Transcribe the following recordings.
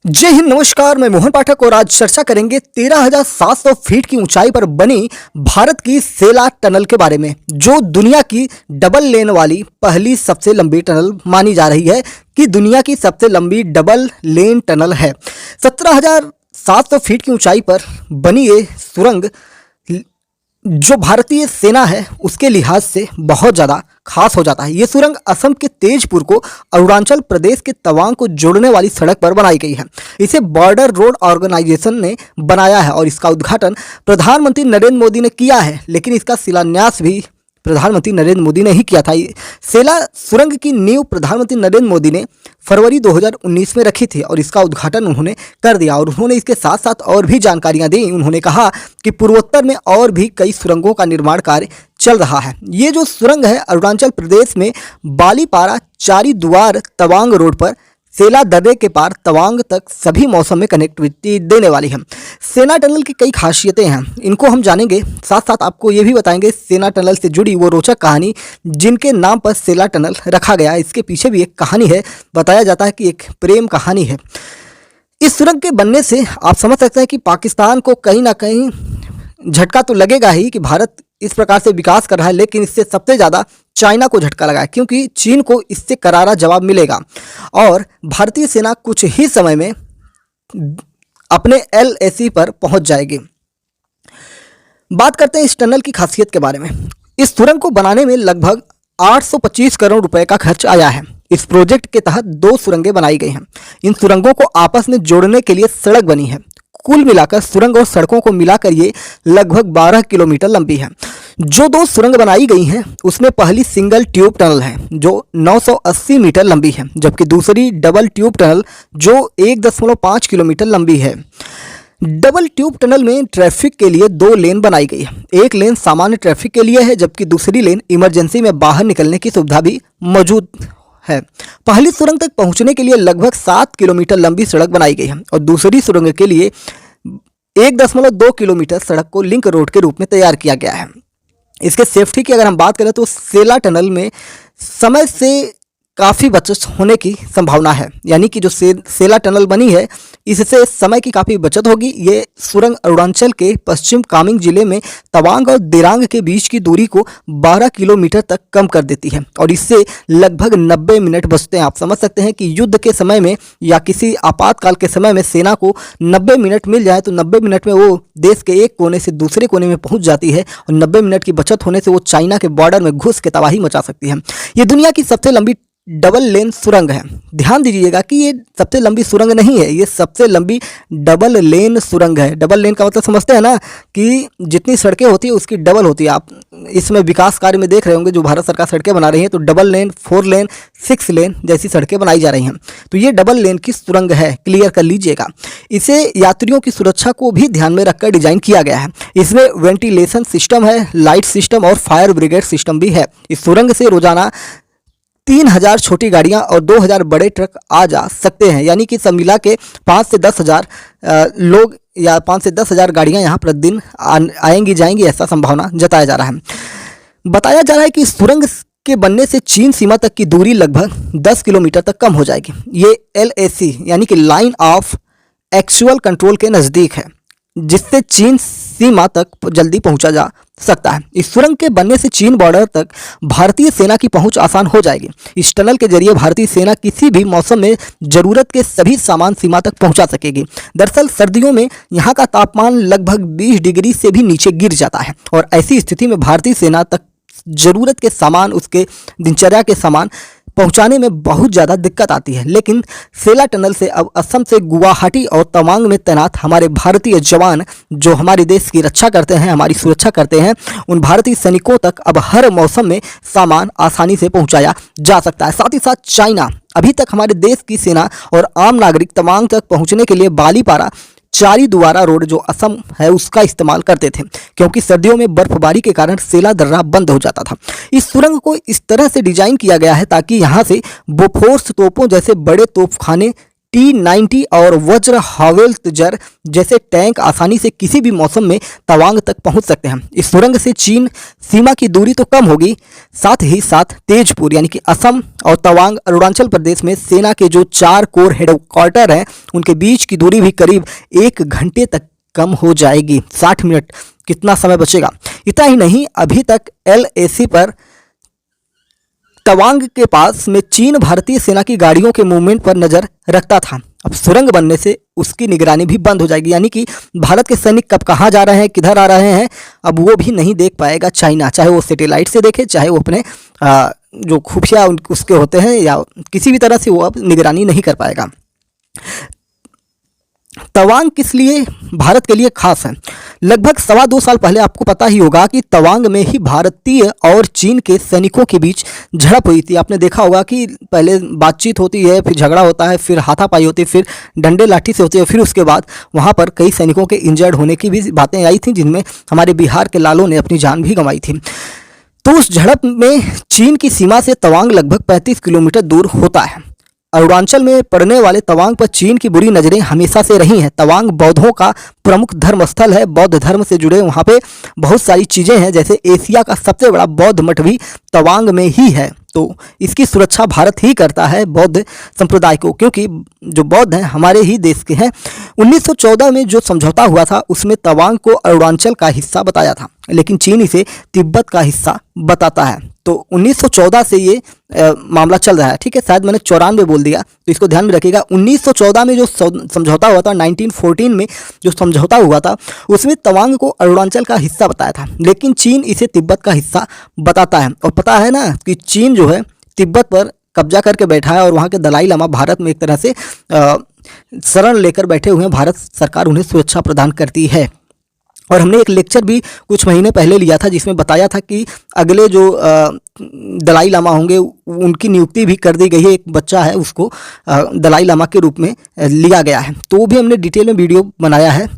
जय हिंद, नमस्कार। मैं मोहन पाठक और आज चर्चा करेंगे 13,700 फीट की ऊंचाई पर बनी भारत की सेला टनल के बारे में, जो दुनिया की डबल लेन वाली पहली सबसे लंबी टनल मानी जा रही है कि दुनिया की सबसे लंबी डबल लेन टनल है। 17,700 फीट की ऊंचाई पर बनी ये सुरंग जो भारतीय सेना है उसके लिहाज से बहुत ज़्यादा खास हो जाता है। ये सुरंग असम के तेजपुर को अरुणाचल प्रदेश के तवांग को जोड़ने वाली सड़क पर बनाई गई है। इसे बॉर्डर रोड ऑर्गेनाइजेशन ने बनाया है और इसका उद्घाटन प्रधानमंत्री नरेंद्र मोदी ने किया है, लेकिन इसका शिलान्यास भी प्रधानमंत्री नरेंद्र मोदी ने ही किया था। सेला सुरंग की नींव प्रधानमंत्री नरेंद्र मोदी ने फरवरी 2019 में रखी थी और इसका उद्घाटन उन्होंने कर दिया और उन्होंने इसके साथ साथ और भी जानकारियां दी। उन्होंने कहा कि पूर्वोत्तर में और भी कई सुरंगों का निर्माण कार्य चल रहा है। ये जो सुरंग है अरुणाचल प्रदेश में बालीपारा चारी दुआर तवांग रोड पर सेला दर्रे के पार तवांग तक सभी मौसम में कनेक्टिविटी देने वाली है। सेना टनल की कई खासियतें हैं, इनको हम जानेंगे। साथ साथ आपको ये भी बताएंगे सेना टनल से जुड़ी वो रोचक कहानी जिनके नाम पर सेला टनल रखा गया है। इसके पीछे भी एक कहानी है, बताया जाता है कि एक प्रेम कहानी है। इस सुरंग के बनने से आप समझ सकते हैं कि पाकिस्तान को कहीं ना कहीं झटका तो लगेगा ही कि भारत इस प्रकार से विकास कर रहा है, लेकिन इससे सबसे ज़्यादा चाइना को झटका लगा है, क्योंकि चीन को इससे करारा जवाब मिलेगा और भारतीय सेना कुछ ही समय में अपने LAC पर पहुंच जाएगी। बात करते हैं इस टनल की खासियत के बारे में। इस सुरंग को बनाने में लगभग 825 करोड़ रुपए का खर्च आया है। इस प्रोजेक्ट के तहत 2 सुरंगें बनाई गई हैं। इन सुरंगों को आपस में जोड़ने के लिए सड़क बनी है। कुल मिलाकर सुरंग और सड़कों को मिलाकर ये लगभग 12 किलोमीटर लंबी है। जो 2 सुरंग बनाई गई हैं उसमें पहली सिंगल ट्यूब टनल है जो 980 मीटर लंबी है, जबकि दूसरी डबल ट्यूब टनल जो 1.5 किलोमीटर लंबी है। डबल ट्यूब टनल में ट्रैफिक के लिए 2 लेन बनाई गई है। एक लेन सामान्य ट्रैफिक के लिए है, जबकि दूसरी लेन इमरजेंसी में बाहर निकलने की सुविधा भी मौजूद है। पहली सुरंग तक पहुंचने के लिए लगभग 7 किलोमीटर लंबी सड़क बनाई गई है और दूसरी सुरंग के लिए 1.2 किलोमीटर सड़क को लिंक रोड के रूप में तैयार किया गया है। इसके सेफ्टी की अगर हम बात करें तो सेला टनल में समय से काफ़ी बचत होने की संभावना है, यानी कि जो सेला टनल बनी है इससे समय की काफ़ी बचत होगी। ये सुरंग अरुणाचल के पश्चिम कामेंग जिले में तवांग और दिरांग के बीच की दूरी को 12 किलोमीटर तक कम कर देती है और इससे लगभग 90 मिनट बचते हैं। आप समझ सकते हैं कि युद्ध के समय में या किसी आपातकाल के समय में सेना को 90 मिनट मिल जाए तो 90 मिनट में वो देश के एक कोने से दूसरे कोने में पहुंच जाती है और 90 मिनट की बचत होने से वो चाइना के बॉर्डर में घुस के तबाही मचा सकती है। ये दुनिया की सबसे लंबी डबल लेन सुरंग है। ध्यान दीजिएगा कि ये सबसे लंबी सुरंग नहीं है, ये सबसे लंबी डबल लेन सुरंग है। डबल लेन का मतलब समझते हैं ना कि जितनी सड़कें होती है उसकी डबल होती है। आप इसमें विकास कार्य में देख रहे होंगे जो भारत सरकार सड़कें बना रही है तो डबल लेन, 4 लेन, 6 लेन जैसी सड़कें बनाई जा रही हैं। तो ये डबल लेन की सुरंग है, क्लियर कर लीजिएगा। इसे यात्रियों की सुरक्षा को भी ध्यान में रखकर डिजाइन किया गया है। इसमें वेंटिलेशन सिस्टम है, लाइट सिस्टम और फायर ब्रिगेड सिस्टम भी है। इस सुरंग से रोजाना 3000 छोटी गाड़ियां और 2000 बड़े ट्रक आ जा सकते हैं, यानी कि सब मिला के 5 से 10,000 लोग या 5 से 10,000 गाड़ियां यहां प्रतिदिन आएंगी जाएंगी, ऐसा संभावना जताया जा रहा है। बताया जा रहा है कि इस सुरंग के बनने से चीन सीमा तक की दूरी लगभग 10 किलोमीटर तक कम हो जाएगी। ये LAC यानी कि लाइन ऑफ एक्चुअल कंट्रोल के नज़दीक है, जिससे चीन सीमा तक जल्दी पहुंचा जा सकता है। इस सुरंग के बनने से चीन बॉर्डर तक भारतीय सेना की पहुंच आसान हो जाएगी। इस टनल के जरिए भारतीय सेना किसी भी मौसम में जरूरत के सभी सामान सीमा तक पहुंचा सकेगी। दरअसल सर्दियों में यहां का तापमान लगभग 20 डिग्री से भी नीचे गिर जाता है और ऐसी स्थिति में भारतीय सेना तक जरूरत के सामान, उसके दिनचर्या के सामान पहुंचाने में बहुत ज़्यादा दिक्कत आती है। लेकिन सेला टनल से अब असम से गुवाहाटी और तवांग में तैनात हमारे भारतीय जवान जो हमारे देश की रक्षा करते हैं, हमारी सुरक्षा करते हैं, उन भारतीय सैनिकों तक अब हर मौसम में सामान आसानी से पहुंचाया जा सकता है। साथ ही साथ चाइना अभी तक हमारे देश की सेना और आम नागरिक तवांग तक पहुँचने के लिए बालीपारा चारी दुआरा रोड जो असम है उसका इस्तेमाल करते थे, क्योंकि सर्दियों में बर्फबारी के कारण सेला दर्रा बंद हो जाता था। इस सुरंग को इस तरह से डिजाइन किया गया है ताकि यहाँ से बोफोर्स तोपों जैसे बड़े तोपखाने T-90 और वज्र हावेल्टजर जैसे टैंक आसानी से किसी भी मौसम में तवांग तक पहुंच सकते हैं। इस सुरंग से चीन सीमा की दूरी तो कम होगी, साथ ही साथ तेजपुर यानी कि असम और तवांग अरुणाचल प्रदेश में सेना के जो 4 कोर हेडक्वार्टर हैं उनके बीच की दूरी भी करीब 1 घंटे तक कम हो जाएगी। 60 मिनट कितना समय बचेगा। इतना ही नहीं, अभी तक LAC पर तवांग के पास में चीन भारतीय सेना की गाड़ियों के मूवमेंट पर नजर रखता था। अब सुरंग बनने से उसकी निगरानी भी बंद हो जाएगी, यानी कि भारत के सैनिक कब कहाँ जा रहे हैं, किधर आ रहे हैं, अब वो भी नहीं देख पाएगा चाइना, चाहे वो सैटेलाइट से देखे, चाहे वो अपने जो खुफिया उसके होते हैं या किसी भी तरह से वो अब निगरानी नहीं कर पाएगा। तवांग किस लिए भारत के लिए खास है? लगभग 2.25 साल पहले आपको पता ही होगा कि तवांग में ही भारतीय और चीन के सैनिकों के बीच झड़प हुई थी। आपने देखा होगा कि पहले बातचीत होती है, फिर झगड़ा होता है, फिर हाथापाई होती है, फिर डंडे लाठी से होती है, फिर उसके बाद वहां पर कई सैनिकों के इंजर्ड होने की भी बातें आई थी, जिनमें हमारे बिहार के लालों ने अपनी जान भी गंवाई थी। तो उस झड़प में चीन की सीमा से तवांग लगभग 35 किलोमीटर दूर होता है। अरुणाचल में पड़ने वाले तवांग पर चीन की बुरी नज़रें हमेशा से रही हैं। तवांग बौद्धों का प्रमुख धर्म स्थल है। बौद्ध धर्म से जुड़े वहाँ पे बहुत सारी चीज़ें हैं, जैसे एशिया का सबसे बड़ा बौद्ध मठ भी तवांग में ही है। तो इसकी सुरक्षा भारत ही करता है बौद्ध संप्रदाय को, क्योंकि जो बौद्ध हैं हमारे ही देश के हैं। 1914 में जो समझौता हुआ था उसमें तवांग को अरुणाचल का हिस्सा बताया था, लेकिन चीन इसे तिब्बत का हिस्सा बताता है। तो 1914 से ये मामला चल रहा है, ठीक है। शायद मैंने 94 बोल दिया, तो इसको ध्यान में रखिएगा। 1914 में जो समझौता हुआ था, 1914 में जो समझौता हुआ था, उसमें तवांग को अरुणाचल का हिस्सा बताया था, लेकिन चीन इसे तिब्बत का हिस्सा बताता है। और पता है ना कि चीन जो है तिब्बत पर कब्जा करके बैठा है और वहाँ के दलाई लामा भारत में एक तरह से शरण लेकर बैठे हुए हैं। भारत सरकार उन्हें सुरक्षा प्रदान करती है। और हमने एक लेक्चर भी कुछ महीने पहले लिया था, जिसमें बताया था कि अगले जो दलाई लामा होंगे उनकी नियुक्ति भी कर दी गई है। एक बच्चा है, उसको दलाई लामा के रूप में लिया गया है। तो वो भी हमने डिटेल में वीडियो बनाया है।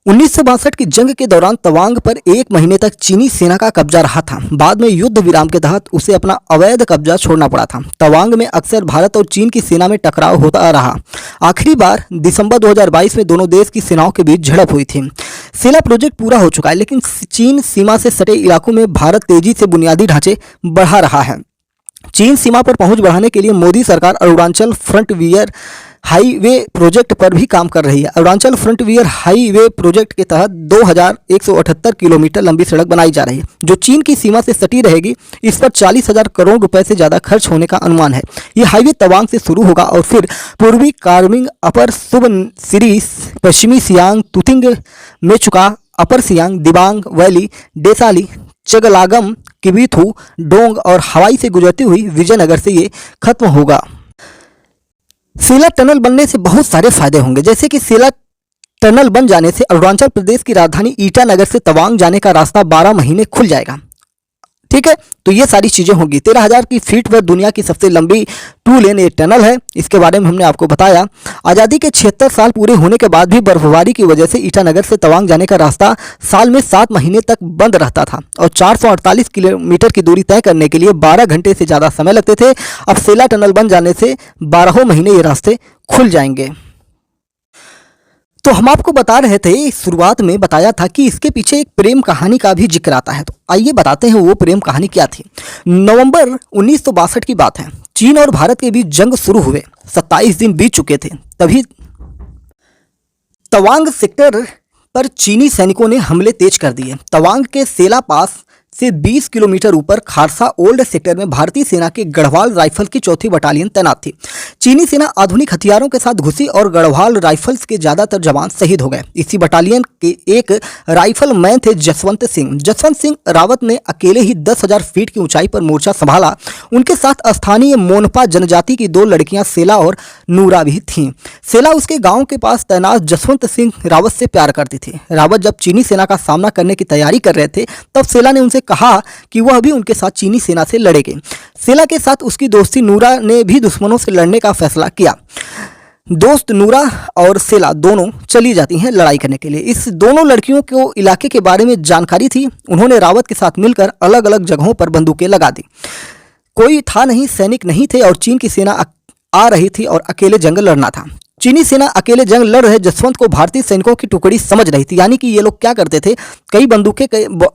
1962 की जंग के दौरान तवांग पर 1 महीने तक चीनी सेना का कब्जा रहा था। बाद में युद्ध विराम के तहत उसे अपना अवैध कब्जा छोड़ना पड़ा था। तवांग में अक्सर भारत और चीन की सेना में टकराव होता रहा। आखिरी बार दिसंबर 2022 में दोनों देश की सेनाओं के बीच झड़प हुई थी। सेला प्रोजेक्ट पूरा हो चुका है, लेकिन चीन सीमा से सटे इलाकों में भारत तेजी से बुनियादी ढांचे बढ़ा रहा है। चीन सीमा पर पहुंच बढ़ाने के लिए मोदी सरकार अरुणाचल फ्रंटियर हाईवे प्रोजेक्ट पर भी काम कर रही है। अरुणाचल फ्रंटियर हाईवे प्रोजेक्ट के तहत 2178 किलोमीटर लंबी सड़क बनाई जा रही है, जो चीन की सीमा से सटी रहेगी। इस पर 40,000 करोड़ रुपए से ज़्यादा खर्च होने का अनुमान है। ये हाईवे तवांग से शुरू होगा और फिर पूर्वी कार्बिंग, अपर सुबनसिरी, पश्चिमी सियांग, तुतिंग, मेचुका, अपर सियांग, दिबांग वैली, देसाली, चगलागम, किबिथू, डोंग और हवाई से गुजरती हुई विजयनगर से ये खत्म होगा। सेला टनल बनने से बहुत सारे फायदे होंगे, जैसे कि सेला टनल बन जाने से अरुणाचल प्रदेश की राजधानी ईटानगर से तवांग जाने का रास्ता 12 महीने खुल जाएगा, ठीक है। तो ये सारी चीज़ें होंगी। 13,000 की फीट पर दुनिया की सबसे लंबी 2 लेन ये टनल है। इसके बारे में हमने आपको बताया। आज़ादी के 76 साल पूरे होने के बाद भी बर्फबारी की वजह से ईटानगर से तवांग जाने का रास्ता साल में 7 महीने तक बंद रहता था और 448 किलोमीटर की दूरी तय करने के लिए 12 घंटे से ज़्यादा समय लगते थे। अब सेला टनल बन जाने से 12 महीने ये रास्ते खुल जाएंगे। तो हम आपको बता रहे थे, शुरुआत में बताया था कि इसके पीछे एक प्रेम कहानी का भी जिक्र आता है। तो आइए बताते हैं वो प्रेम कहानी क्या थी। नवंबर 1962 की बात है। चीन और भारत के बीच जंग शुरू हुए 27 दिन बीत चुके थे। तभी तवांग सेक्टर पर चीनी सैनिकों ने हमले तेज कर दिए। तवांग के सेला पास से 20 किलोमीटर ऊपर खारसा ओल्ड सेक्टर में भारतीय सेना के गढ़वाल राइफल की 4थी बटालियन तैनात थी। चीनी सेना आधुनिक हथियारों के साथ घुसी और गढ़वाल राइफल्स के ज़्यादातर जवान शहीद हो गए। इसी बटालियन के एक राइफल मैन थे जसवंत सिंह। जसवंत सिंह रावत ने अकेले ही 10,000 फीट की ऊंचाई पर मोर्चा संभाला। उनके साथ स्थानीय मोनपा जनजाति की 2 लड़कियां सेला और नूरा भी थीं। सेला उसके गाँव के पास तैनात जसवंत सिंह रावत से प्यार करती थी। रावत जब चीनी सेना का सामना करने की तैयारी कर रहे थे, तब सेला ने उनसे कहा कि वह भी उनके साथ चीनी सेना से लड़ेंगे। सेला के साथ उसकी दोस्ती नूरा ने भी दुश्मनों से लड़ने का फैसला किया। दोस्त नूरा और सेला दोनों चली जाती हैं लड़ाई करने के लिए। इस दोनों लड़कियों को इलाके के बारे में जानकारी थी। उन्होंने रावत के साथ मिलकर अलग अलग जगहों पर बंदूकें लगा दी। कोई था नहीं, सैनिक नहीं थे और चीन की सेना आ रही थी और अकेले जंग लड़ना था। चीनी सेना अकेले जंग लड़ रहे जसवंत को भारतीय सैनिकों की टुकड़ी समझ रही थी। यानी कि ये लोग क्या करते थे, कई बंदूकें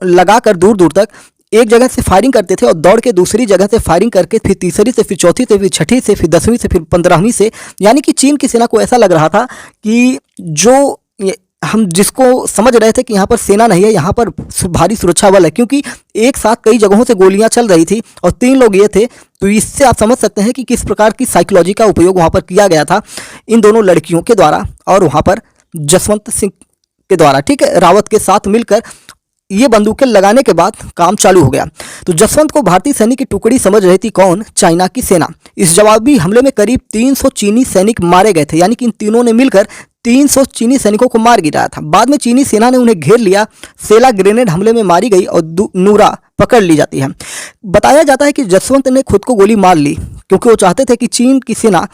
लगाकर दूर दूर तक एक जगह से फायरिंग करते थे और दौड़ के दूसरी जगह से फायरिंग करके फिर तीसरी से, फिर चौथी से, फिर छठी से, फिर 10वीं से, फिर 15वीं से। यानी कि चीन की सेना को ऐसा लग रहा था कि जो हम जिसको समझ रहे थे कि यहाँ पर सेना नहीं है, यहाँ पर भारी सुरक्षा बल है, क्योंकि एक साथ कई जगहों से गोलियां चल रही थी और 3 लोग ये थे। तो इससे आप समझ सकते हैं कि किस प्रकार की साइकोलॉजी का उपयोग वहाँ पर किया गया था इन दोनों लड़कियों के द्वारा और वहाँ पर जसवंत सिंह के द्वारा। ठीक है, रावत के साथ मिलकर ये बंदूकें लगाने के बाद काम चालू हो गया। तो जसवंत को भारतीय सैनिक की टुकड़ी समझ रही थी कौन? चाइना की सेना। इस जवाबी हमले में करीब 300 चीनी सैनिक मारे गए थे। यानी कि इन तीनों ने मिलकर 300 चीनी सैनिकों को मार गिराया था। बाद में चीनी सेना ने उन्हें घेर लिया, सेला ग्रेनेड हमले में मारी गई और नूरा पकड़ ली जाती है। बताया जाता है कि जसवंत ने खुद को गोली मार ली क्योंकि वो चाहते थे कि चीन की सेना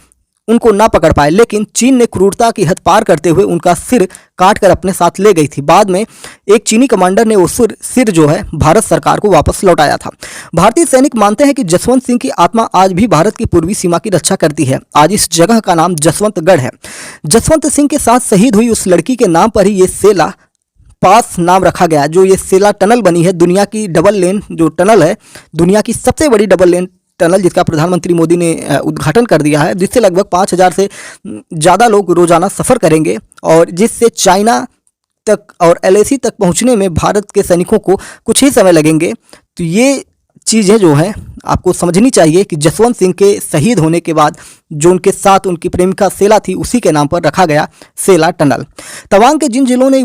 उनको ना पकड़ पाए, लेकिन चीन ने क्रूरता की हद पार करते हुए उनका सिर काट कर अपने साथ ले गई थी। बाद में एक चीनी कमांडर ने वो सिर जो है भारत सरकार को वापस लौटाया था। भारतीय सैनिक मानते हैं कि जसवंत सिंह की आत्मा आज भी भारत की पूर्वी सीमा की रक्षा करती है। आज इस जगह का नाम जसवंतगढ़ है। जसवंत सिंह के साथ शहीद हुई उस लड़की के नाम पर ही ये सेला पास नाम रखा गया। जो ये सेला टनल बनी है, दुनिया की डबल लेन जो टनल है, दुनिया की सबसे बड़ी डबल लेन टनल, जिसका प्रधानमंत्री मोदी ने उद्घाटन कर दिया है, जिससे लगभग 5000 से ज़्यादा लोग रोजाना सफ़र करेंगे और जिससे चाइना तक और LAC तक पहुंचने में भारत के सैनिकों को कुछ ही समय लगेंगे। तो ये चीज़ें जो हैं आपको समझनी चाहिए कि जसवंत सिंह के शहीद होने के बाद जो उनके साथ उनकी प्रेमिका सेला थी, उसी के नाम पर रखा गया सेला टनल। तवांग के जिन लोगों ने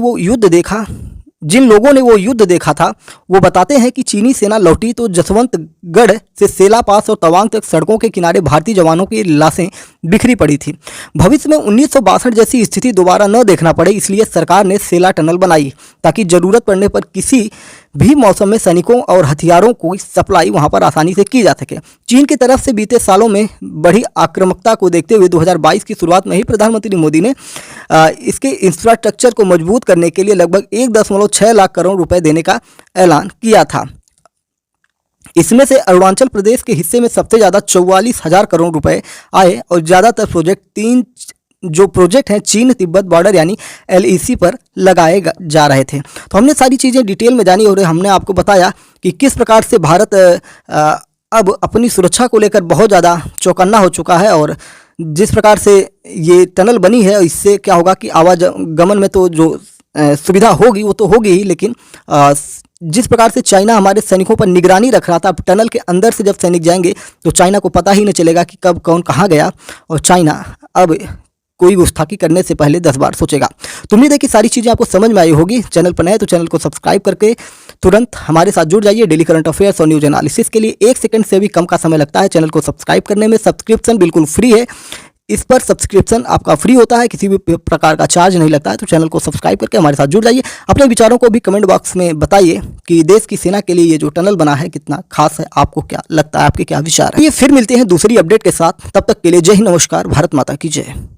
वो युद्ध देखा था, वो बताते हैं कि चीनी सेना लौटी तो जसवंतगढ़ से सेला पास और तवांग तक सड़कों के किनारे भारतीय जवानों की लाशें बिखरी पड़ी थी। भविष्य में 1962 जैसी स्थिति दोबारा न देखना पड़े, इसलिए सरकार ने सेला टनल बनाई ताकि जरूरत पड़ने पर किसी भी मौसम में सैनिकों और हथियारों को सप्लाई वहां पर आसानी से की जा सके। चीन की तरफ से बीते सालों में बढ़ी आक्रामकता को देखते हुए 2022 की शुरुआत में ही प्रधानमंत्री मोदी ने इसके इंफ्रास्ट्रक्चर को मजबूत करने के लिए लगभग 1.6 लाख करोड़ रुपए देने का ऐलान किया था। इसमें से अरुणाचल प्रदेश के हिस्से में सबसे ज़्यादा 44,000 करोड़ रुपए आए और ज़्यादातर प्रोजेक्ट हैं चीन तिब्बत बॉर्डर यानी LAC पर लगाए जा रहे थे। तो हमने सारी चीज़ें डिटेल में जानी और हमने आपको बताया कि किस प्रकार से भारत अब अपनी सुरक्षा को लेकर बहुत ज़्यादा चौकन्ना हो चुका है और जिस प्रकार से ये टनल बनी है, इससे क्या होगा कि आवागमन में तो जो सुविधा होगी वो तो होगी ही, लेकिन जिस प्रकार से चाइना हमारे सैनिकों पर निगरानी रख रहा था, अब टनल के अंदर से जब सैनिक जाएंगे तो चाइना को पता ही नहीं चलेगा कि कब कौन कहाँ गया और चाइना अब कोई गुस्ताखी करने से पहले 10 बार सोचेगा। तो उम्मीद है कि सारी चीज़ें आपको समझ में आई होगी। चैनल पर नए तो चैनल को सब्सक्राइब करके तुरंत हमारे साथ जुड़ जाइए। डेली करंट अफेयर्स और न्यूज एनालिसिस के लिए 1 सेकंड से भी कम का समय लगता है चैनल को सब्सक्राइब करने में। सब्सक्रिप्शन बिल्कुल फ्री है, इस पर सब्सक्रिप्शन आपका फ्री होता है, किसी भी प्रकार का चार्ज नहीं लगता है। तो चैनल को सब्सक्राइब करके हमारे साथ जुड़ जाइए। अपने विचारों को भी कमेंट बॉक्स में बताइए कि देश की सेना के लिए ये जो टनल बना है कितना खास है, आपको क्या लगता है, आपके क्या विचार है। ये फिर मिलते हैं दूसरी अपडेट के साथ, तब तक के लिए जय हिंद, नमस्कार, भारत माता की जय।